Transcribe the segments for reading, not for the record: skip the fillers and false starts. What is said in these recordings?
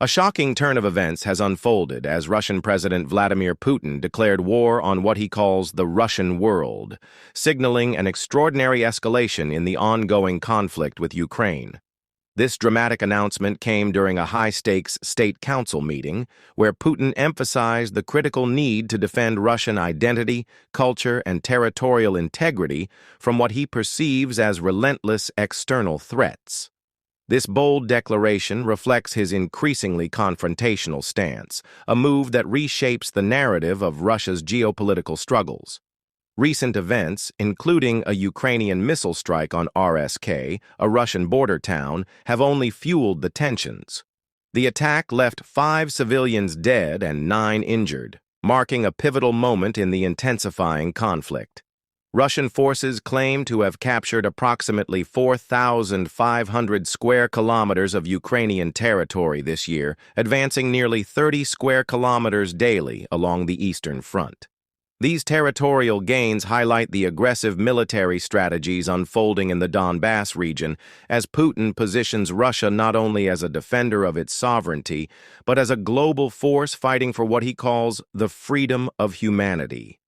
A shocking turn of events has unfolded as Russian President Vladimir Putin declared war on what he calls the Russian world, signaling an extraordinary escalation in the ongoing conflict with Ukraine. This dramatic announcement came during a high-stakes state council meeting where Putin emphasized the critical need to defend Russian identity, culture, and territorial integrity from what he perceives as relentless external threats. This bold declaration reflects his increasingly confrontational stance, a move that reshapes the narrative of Russia's geopolitical struggles. Recent events, including a Ukrainian missile strike on RSK, a Russian border town, have only fueled the tensions. The attack left 5 civilians dead and 9 injured, marking a pivotal moment in the intensifying conflict. Russian forces claim to have captured approximately 4,500 square kilometers of Ukrainian territory this year, advancing nearly 30 square kilometers daily along the Eastern Front. These territorial gains highlight the aggressive military strategies unfolding in the Donbass region as Putin positions Russia not only as a defender of its sovereignty, but as a global force fighting for what he calls the freedom of humanity.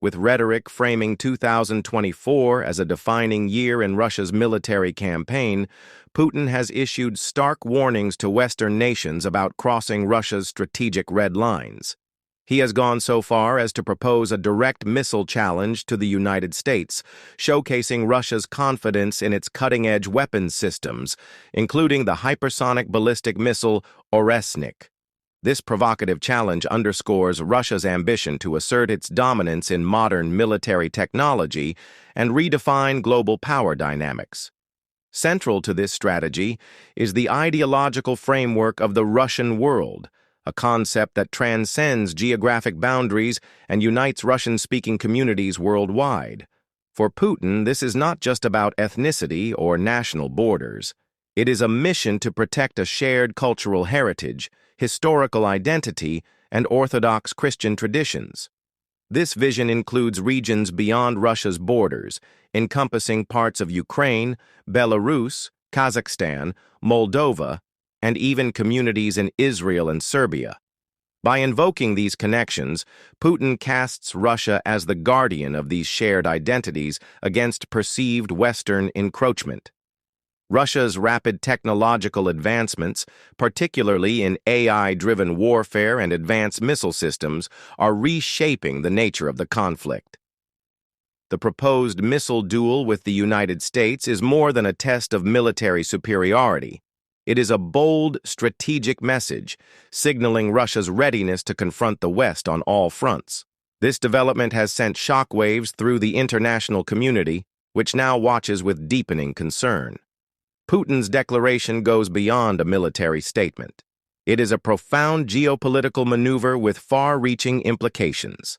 With rhetoric framing 2024 as a defining year in Russia's military campaign, Putin has issued stark warnings to Western nations about crossing Russia's strategic red lines. He has gone so far as to propose a direct missile challenge to the United States, showcasing Russia's confidence in its cutting-edge weapons systems, including the hypersonic ballistic missile Oresnik. This provocative challenge underscores Russia's ambition to assert its dominance in modern military technology and redefine global power dynamics. Central to this strategy is the ideological framework of the Russian world, a concept that transcends geographic boundaries and unites Russian-speaking communities worldwide. For Putin, this is not just about ethnicity or national borders. It is a mission to protect a shared cultural heritage, historical identity, and Orthodox Christian traditions. This vision includes regions beyond Russia's borders, encompassing parts of Ukraine, Belarus, Kazakhstan, Moldova, and even communities in Israel and Serbia. By invoking these connections, Putin casts Russia as the guardian of these shared identities against perceived Western encroachment. Russia's rapid technological advancements, particularly in AI-driven warfare and advanced missile systems, are reshaping the nature of the conflict. The proposed missile duel with the United States is more than a test of military superiority. It is a bold, strategic message, signaling Russia's readiness to confront the West on all fronts. This development has sent shockwaves through the international community, which now watches with deepening concern. Putin's declaration goes beyond a military statement. It is a profound geopolitical maneuver with far-reaching implications.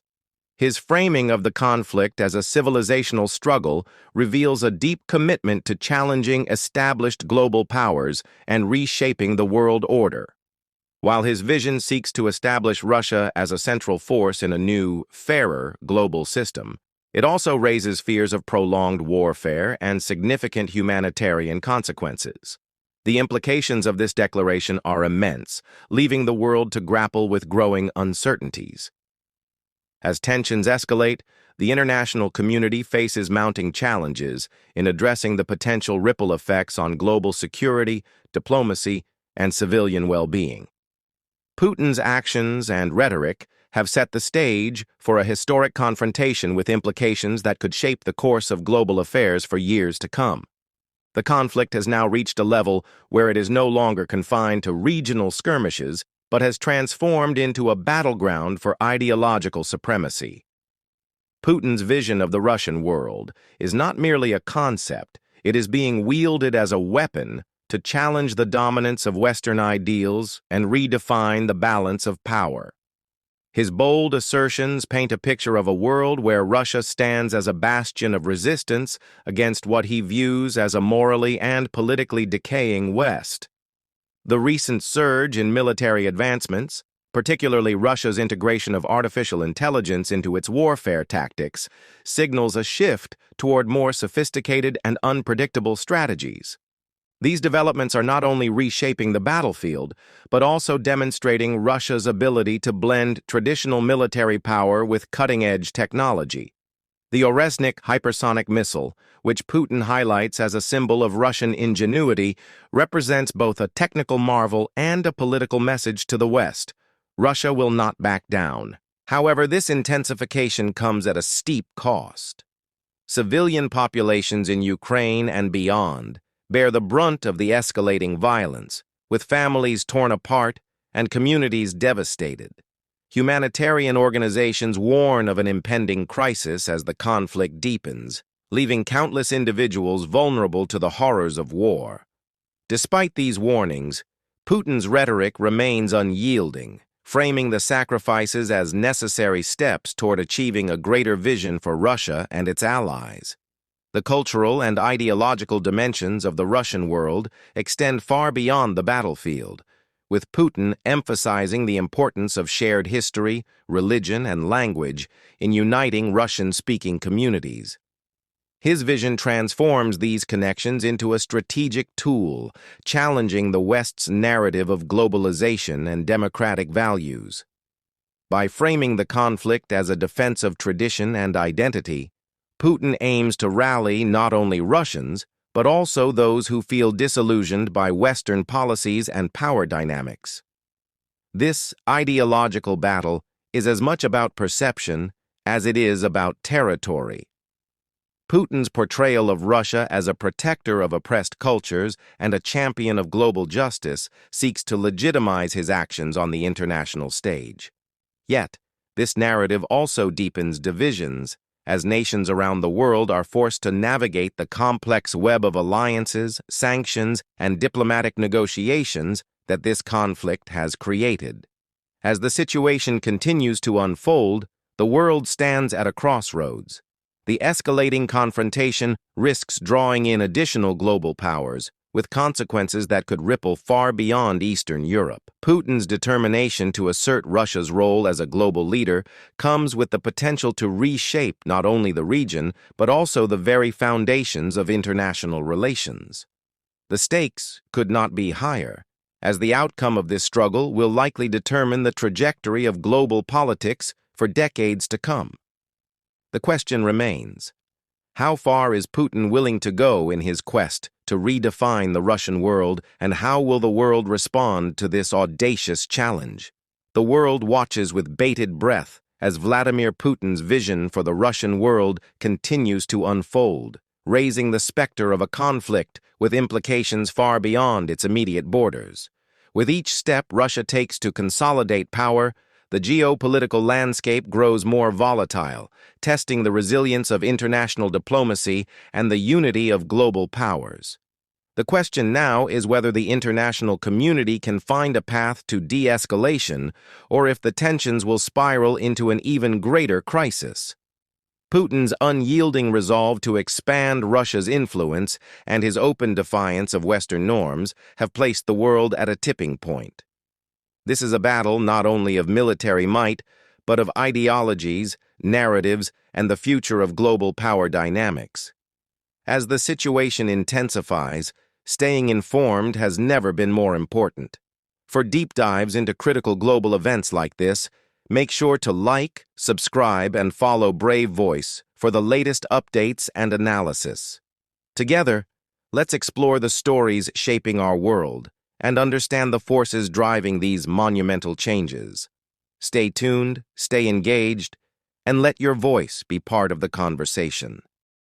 His framing of the conflict as a civilizational struggle reveals a deep commitment to challenging established global powers and reshaping the world order. While his vision seeks to establish Russia as a central force in a new, fairer global system, it also raises fears of prolonged warfare and significant humanitarian consequences. The implications of this declaration are immense, leaving the world to grapple with growing uncertainties. As tensions escalate, the international community faces mounting challenges in addressing the potential ripple effects on global security, diplomacy, and civilian well-being. Putin's actions and rhetoric have set the stage for a historic confrontation with implications that could shape the course of global affairs for years to come. The conflict has now reached a level where it is no longer confined to regional skirmishes, but has transformed into a battleground for ideological supremacy. Putin's vision of the Russian world is not merely a concept, it is being wielded as a weapon to challenge the dominance of Western ideals and redefine the balance of power. His bold assertions paint a picture of a world where Russia stands as a bastion of resistance against what he views as a morally and politically decaying West. The recent surge in military advancements, particularly Russia's integration of artificial intelligence into its warfare tactics, signals a shift toward more sophisticated and unpredictable strategies. These developments are not only reshaping the battlefield, but also demonstrating Russia's ability to blend traditional military power with cutting-edge technology. The Oresnik hypersonic missile, which Putin highlights as a symbol of Russian ingenuity, represents both a technical marvel and a political message to the West. Russia will not back down. However, this intensification comes at a steep cost. Civilian populations in Ukraine and beyond bear the brunt of the escalating violence, with families torn apart and communities devastated. Humanitarian organizations warn of an impending crisis as the conflict deepens, leaving countless individuals vulnerable to the horrors of war. Despite these warnings, Putin's rhetoric remains unyielding, framing the sacrifices as necessary steps toward achieving a greater vision for Russia and its allies. The cultural and ideological dimensions of the Russian world extend far beyond the battlefield, with Putin emphasizing the importance of shared history, religion, and language in uniting Russian-speaking communities. His vision transforms these connections into a strategic tool, challenging the West's narrative of globalization and democratic values. By framing the conflict as a defense of tradition and identity, Putin aims to rally not only Russians, but also those who feel disillusioned by Western policies and power dynamics. This ideological battle is as much about perception as it is about territory. Putin's portrayal of Russia as a protector of oppressed cultures and a champion of global justice seeks to legitimize his actions on the international stage. Yet, this narrative also deepens divisions, as nations around the world are forced to navigate the complex web of alliances, sanctions, and diplomatic negotiations that this conflict has created. As the situation continues to unfold, the world stands at a crossroads. The escalating confrontation risks drawing in additional global powers, with consequences that could ripple far beyond Eastern Europe. Putin's determination to assert Russia's role as a global leader comes with the potential to reshape not only the region, but also the very foundations of international relations. The stakes could not be higher, as the outcome of this struggle will likely determine the trajectory of global politics for decades to come. The question remains: how far is Putin willing to go in his quest to redefine the Russian world, and how will the world respond to this audacious challenge? The world watches with bated breath as Vladimir Putin's vision for the Russian world continues to unfold, raising the specter of a conflict with implications far beyond its immediate borders. With each step Russia takes to consolidate power, the geopolitical landscape grows more volatile, testing the resilience of international diplomacy and the unity of global powers. The question now is whether the international community can find a path to de-escalation, or if the tensions will spiral into an even greater crisis. Putin's unyielding resolve to expand Russia's influence and his open defiance of Western norms have placed the world at a tipping point. This is a battle not only of military might, but of ideologies, narratives, and the future of global power dynamics. As the situation intensifies, staying informed has never been more important. For deep dives into critical global events like this, make sure to like, subscribe, and follow Brave Voice for the latest updates and analysis. Together, let's explore the stories shaping our world and understand the forces driving these monumental changes. Stay tuned, stay engaged, and let your voice be part of the conversation.